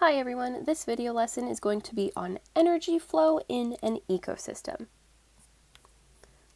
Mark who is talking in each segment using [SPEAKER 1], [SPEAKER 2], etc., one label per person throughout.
[SPEAKER 1] Hi everyone, this video lesson is going to be on energy flow in an ecosystem.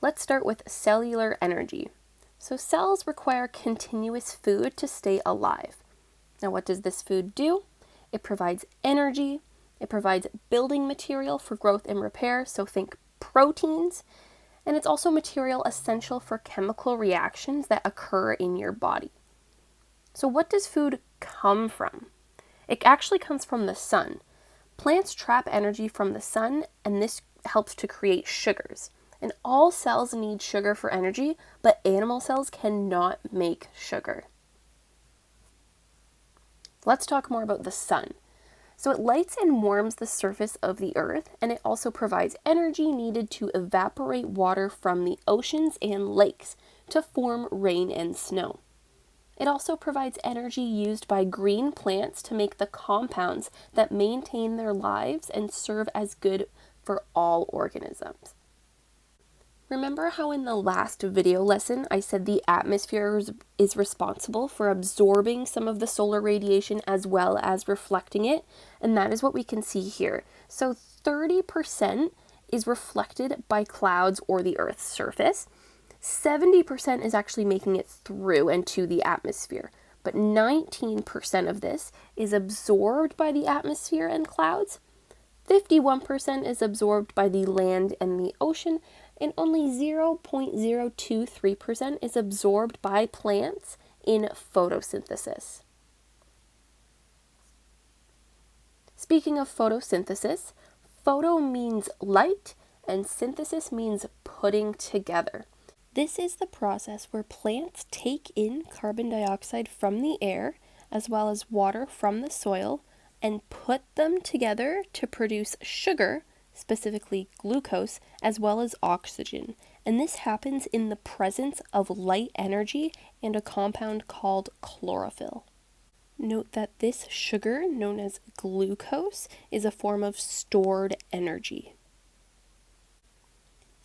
[SPEAKER 1] Let's start with cellular energy. So cells require continuous food to stay alive. Now what does this food do? It provides energy, it provides building material for growth and repair, so think proteins, and it's also material essential for chemical reactions that occur in your body. So what does food come from? It actually comes from the sun. Plants trap energy from the sun, and this helps to create sugars. And all cells need sugar for energy, but animal cells cannot make sugar. Let's talk more about the sun. So it lights and warms the surface of the earth, and it also provides energy needed to evaporate water from the oceans and lakes to form rain and snow. It also provides energy used by green plants to make the compounds that maintain their lives and serve as good for all organisms. Remember how in the last video lesson I said the atmosphere is responsible for absorbing some of the solar radiation as well as reflecting it? And that is what we can see here. So 30% is reflected by clouds or the Earth's surface. 70% is actually making it through and to the atmosphere, but 19% of this is absorbed by the atmosphere and clouds, 51% is absorbed by the land and the ocean, and only 0.023% is absorbed by plants in photosynthesis. Speaking of photosynthesis, photo means light and synthesis means putting together. This is the process where plants take in carbon dioxide from the air, as well as water from the soil, and put them together to produce sugar, specifically glucose, as well as oxygen. And this happens in the presence of light energy and a compound called chlorophyll. Note that this sugar, known as glucose, is a form of stored energy.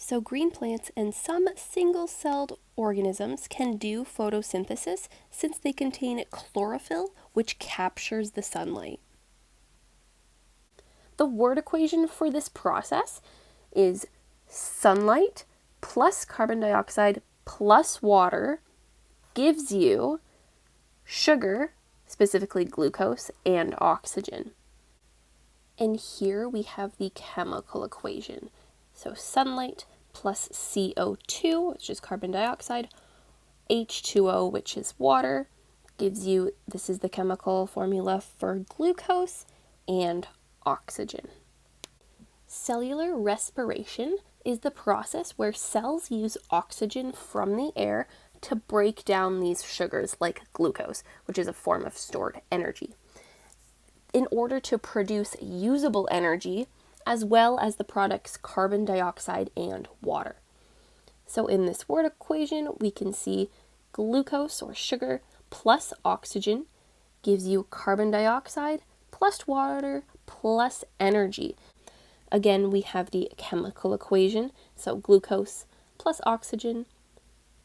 [SPEAKER 1] So green plants and some single-celled organisms can do photosynthesis since they contain chlorophyll, which captures the sunlight. The word equation for this process is sunlight plus carbon dioxide plus water gives you sugar, specifically glucose, and oxygen. And here we have the chemical equation. So sunlight plus CO2, which is carbon dioxide, H2O, which is water, gives you, this is the chemical formula for glucose and oxygen. Cellular respiration is the process where cells use oxygen from the air to break down these sugars like glucose, which is a form of stored energy, in order to produce usable energy as well as the products carbon dioxide and water. So in this word equation, we can see glucose or sugar plus oxygen gives you carbon dioxide plus water plus energy. Again, we have the chemical equation. So glucose plus oxygen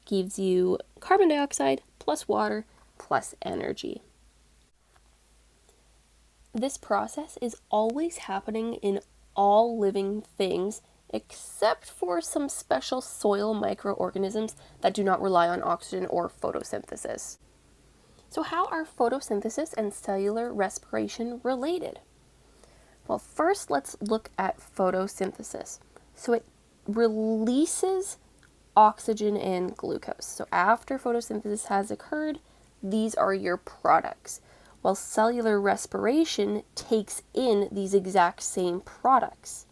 [SPEAKER 1] gives you carbon dioxide plus water plus energy. This process is always happening in all living things except for some special soil microorganisms that do not rely on oxygen or photosynthesis. So how are photosynthesis and cellular respiration related? Well, first let's look at photosynthesis. So it releases oxygen and glucose. So after photosynthesis has occurred, these are your products. While cellular respiration takes in these exact same products.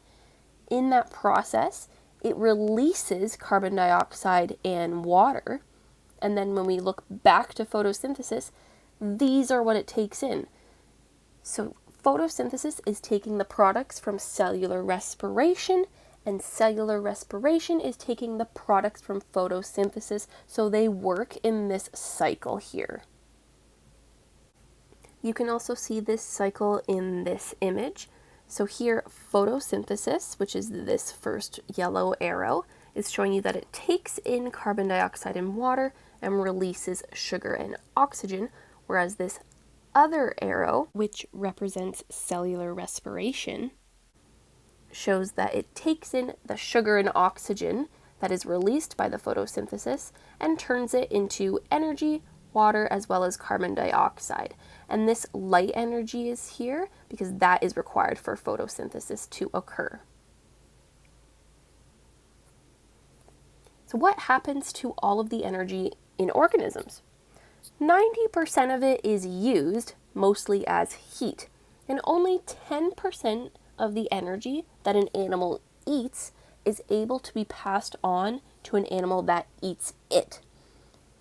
[SPEAKER 1] In that process, it releases carbon dioxide and water, and then when we look back to photosynthesis, these are what it takes in. So photosynthesis is taking the products from cellular respiration, and cellular respiration is taking the products from photosynthesis, so they work in this cycle here. You can also see this cycle in this image. So here, photosynthesis, which is this first yellow arrow, is showing you that it takes in carbon dioxide and water and releases sugar and oxygen, whereas this other arrow, which represents cellular respiration, shows that it takes in the sugar and oxygen that is released by the photosynthesis and turns it into energy, water, as well as carbon dioxide. And this light energy is here because that is required for photosynthesis to occur. So what happens to all of the energy in organisms? 90% of it is used mostly as heat, and only 10% of the energy that an animal eats is able to be passed on to an animal that eats it.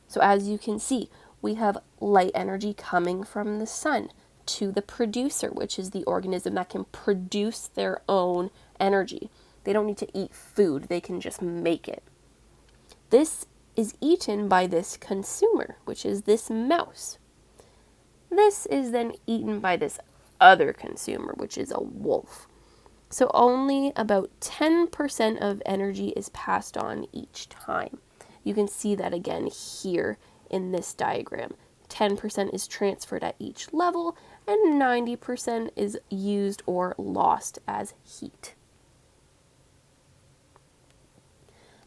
[SPEAKER 1] So as you can see, we have light energy coming from the sun to the producer, which is the organism that can produce their own energy. They don't need to eat food, they can just make it. This is eaten by this consumer, which is this mouse. This is then eaten by this other consumer, which is a wolf. So only about 10% of energy is passed on each time. You can see that again here in this diagram. 10% is transferred at each level, and 90% is used or lost as heat.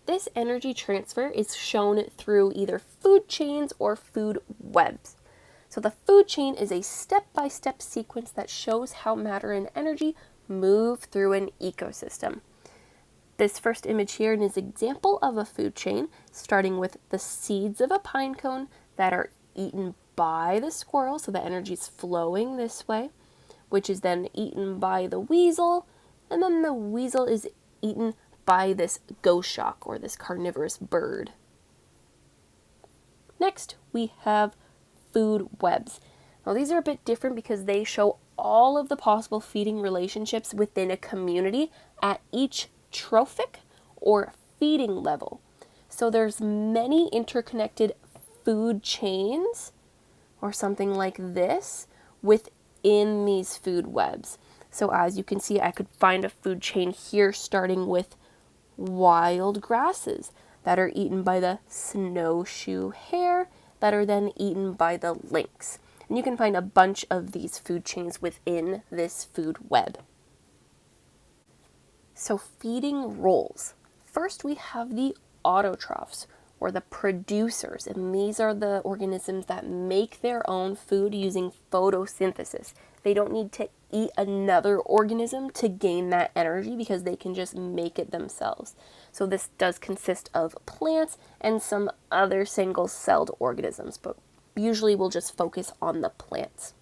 [SPEAKER 1] This energy transfer is shown through either food chains or food webs. So the food chain is a step-by-step sequence that shows how matter and energy move through an ecosystem. This first image here is an example of a food chain, starting with the seeds of a pine cone that are eaten by the squirrel, so the energy is flowing this way, which is then eaten by the weasel, and then the weasel is eaten by this goshawk, or this carnivorous bird. Next, we have food webs. Now these are a bit different because they show all of the possible feeding relationships within a community at each trophic or feeding level. So there's many interconnected food chains, or something like this, within these food webs. So as you can see, I could find a food chain here starting with wild grasses that are eaten by the snowshoe hare that are then eaten by the lynx. And you can find a bunch of these food chains within this food web. So feeding roles. First we have the autotrophs, or the producers, and these are the organisms that make their own food using photosynthesis. They don't need to eat another organism to gain that energy because they can just make it themselves. So this does consist of plants and some other single-celled organisms, but usually we'll just focus on the plants.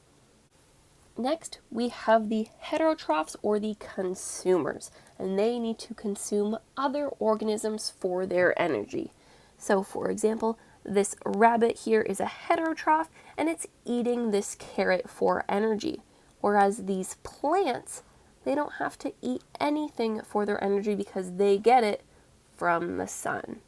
[SPEAKER 1] Next, we have the heterotrophs, or the consumers, and they need to consume other organisms for their energy. So for example, this rabbit here is a heterotroph, and it's eating this carrot for energy. Whereas these plants, they don't have to eat anything for their energy because they get it from the sun.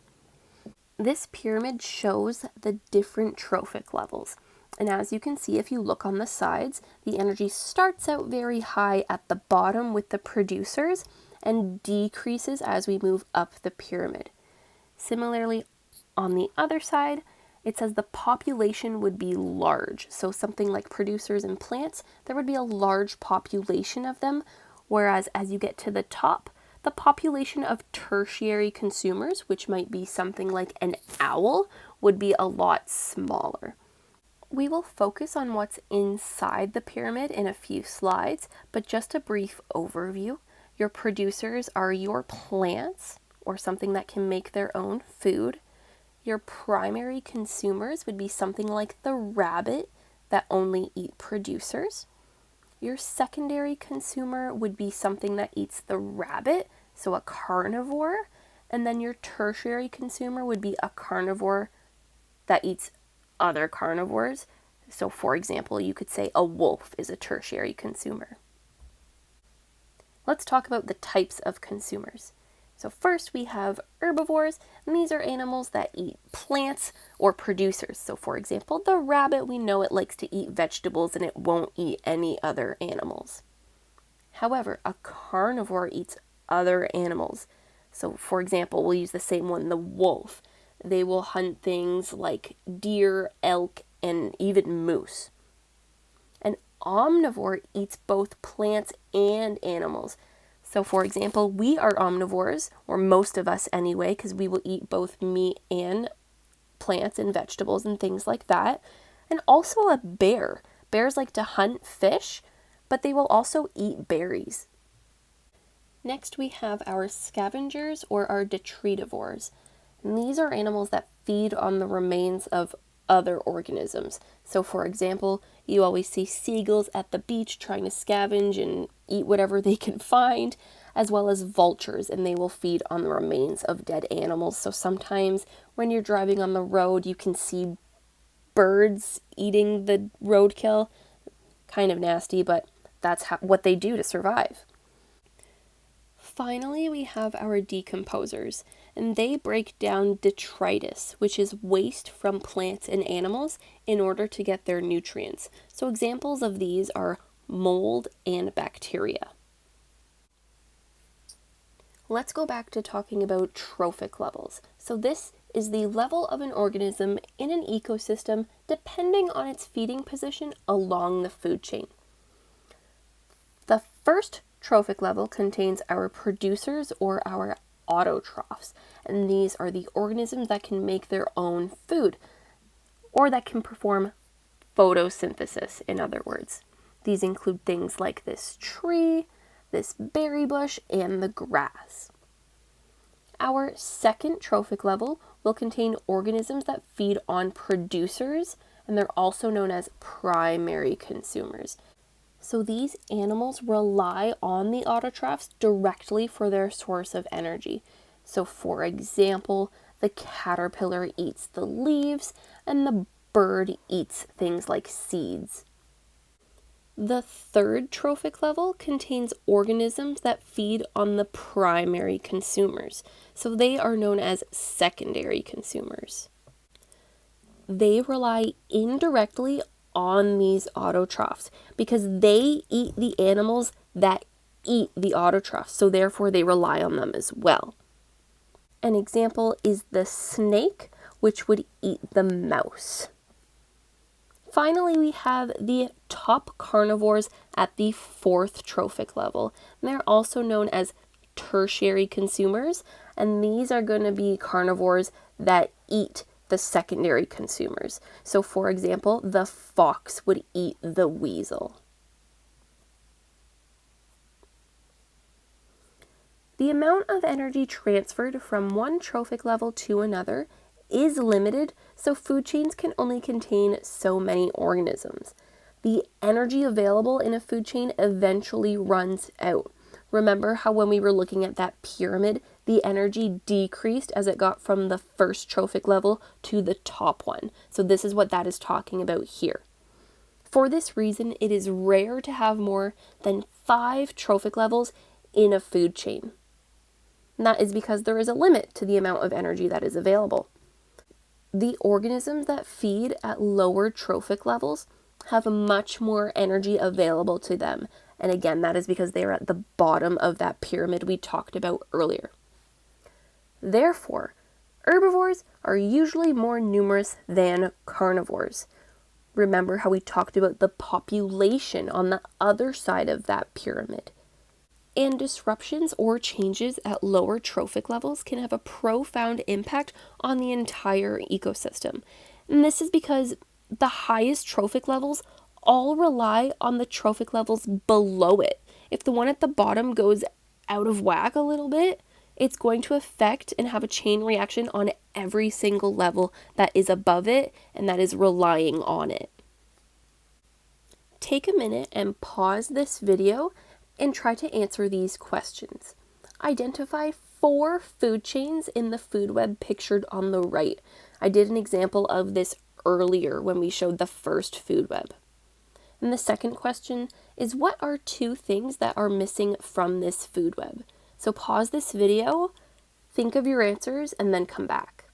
[SPEAKER 1] This pyramid shows the different trophic levels. And as you can see, if you look on the sides, the energy starts out very high at the bottom with the producers and decreases as we move up the pyramid. Similarly, on the other side, it says the population would be large. So something like producers and plants, there would be a large population of them, whereas as you get to the top, the population of tertiary consumers, which might be something like an owl, would be a lot smaller. We will focus on what's inside the pyramid in a few slides, but just a brief overview. Your producers are your plants, or something that can make their own food. Your primary consumers would be something like the rabbit that only eat producers. Your secondary consumer would be something that eats the rabbit, so a carnivore. And then your tertiary consumer would be a carnivore that eats other carnivores. So for example, you could say a wolf is a tertiary consumer. Let's talk about the types of consumers. So first we have herbivores, and these are animals that eat plants or producers. So for example, the rabbit, we know it likes to eat vegetables and it won't eat any other animals. However, a carnivore eats other animals. So for example, we'll use the same one, the wolf. They will hunt things like deer, elk, and even moose. omnivore eats both plants and animals. So for example, we are omnivores, or most of us anyway, because we will eat both meat and plants and vegetables and things like that. And also a bear. Bears like to hunt fish, but they will also eat berries. Next we have our scavengers, or our detritivores. And these are animals that feed on the remains of other organisms. So for example, you always see seagulls at the beach trying to scavenge and eat whatever they can find, as well as vultures, and they will feed on the remains of dead animals. So sometimes when you're driving on the road, you can see birds eating the roadkill. Kind of nasty, but that's what they do to survive. Finally, we have our decomposers, and they break down detritus, which is waste from plants and animals, in order to get their nutrients. So examples of these are mold and bacteria. Let's go back to talking about trophic levels. So this is the level of an organism in an ecosystem depending on its feeding position along the food chain. The first trophic level contains our producers, or our autotrophs, and these are the organisms that can make their own food, or that can perform photosynthesis, in other words. These include things like this tree, this berry bush, and the grass. Our second trophic level will contain organisms that feed on producers, and they're also known as primary consumers. So these animals rely on the autotrophs directly for their source of energy. So for example, the caterpillar eats the leaves and the bird eats things like seeds. The third trophic level contains organisms that feed on the primary consumers. So they are known as secondary consumers. They rely indirectly on these autotrophs because they eat the animals that eat the autotrophs, so therefore they rely on them as well. An example is the snake, which would eat the mouse. Finally, we have the top carnivores at the fourth trophic level, and they're also known as tertiary consumers, and these are going to be carnivores that eat the secondary consumers. So for example, the fox would eat the weasel. The amount of energy transferred from one trophic level to another is limited, so food chains can only contain so many organisms. The energy available in a food chain eventually runs out. Remember how when we were looking at that pyramid, the energy decreased as it got from the first trophic level to the top one. So this is what that is talking about here. For this reason, it is rare to have more than 5 trophic levels in a food chain. And that is because there is a limit to the amount of energy that is available. The organisms that feed at lower trophic levels have much more energy available to them. And again, that is because they are at the bottom of that pyramid we talked about earlier. Therefore, herbivores are usually more numerous than carnivores. Remember how we talked about the population on the other side of that pyramid. And disruptions or changes at lower trophic levels can have a profound impact on the entire ecosystem. And this is because the highest trophic levels all rely on the trophic levels below it. If the one at the bottom goes out of whack a little bit, it's going to affect and have a chain reaction on every single level that is above it and that is relying on it. Take a minute and pause this video and try to answer these questions. Identify 4 food chains in the food web pictured on the right. I did an example of this earlier when we showed the first food web. And the second question is, what are 2 things that are missing from this food web? So pause this video, think of your answers, and then come back.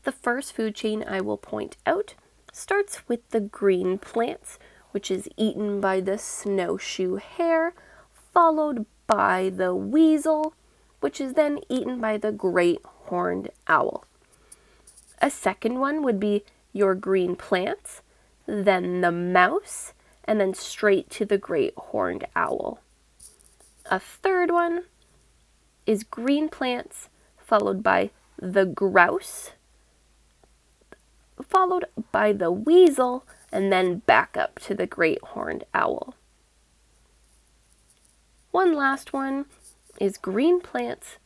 [SPEAKER 1] The first food chain I will point out starts with the green plants, which is eaten by the snowshoe hare, followed by the weasel, which is then eaten by the great horned owl. A second one would be your green plants, then the mouse, and then straight to the great horned owl. A third one is green plants, followed by the grouse, followed by the weasel, and then back up to the great horned owl. One last one is green plants,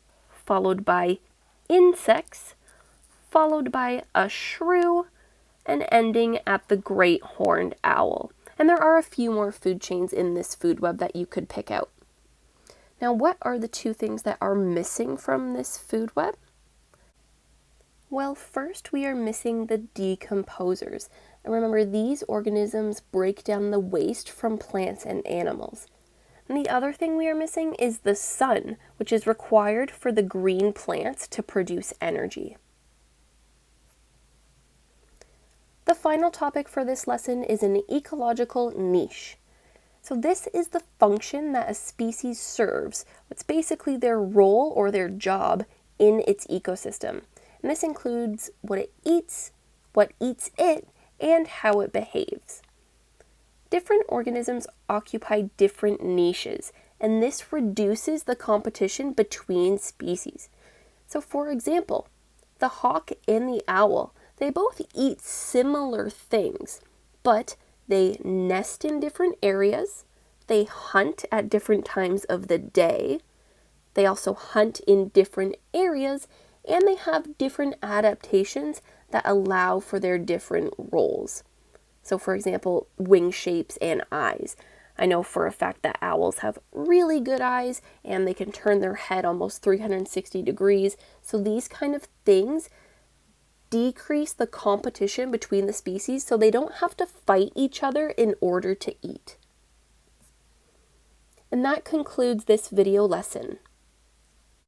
[SPEAKER 1] followed by insects, followed by a shrew, and ending at the great horned owl. And there are a few more food chains in this food web that you could pick out. Now, what are the two things that are missing from this food web? Well, first we are missing the decomposers. And remember, these organisms break down the waste from plants and animals. And the other thing we are missing is the sun, which is required for the green plants to produce energy. The final topic for this lesson is an ecological niche. So this is the function that a species serves. It's basically their role or their job in its ecosystem. And this includes what it eats, what eats it, and how it behaves. Different organisms occupy different niches, and this reduces the competition between species. So for example, the hawk and the owl, they both eat similar things, but they nest in different areas, they hunt at different times of the day, they also hunt in different areas, and they have different adaptations that allow for their different roles. So for example, wing shapes and eyes. I know for a fact that owls have really good eyes and they can turn their head almost 360 degrees. So these kind of things decrease the competition between the species so they don't have to fight each other in order to eat. And that concludes this video lesson.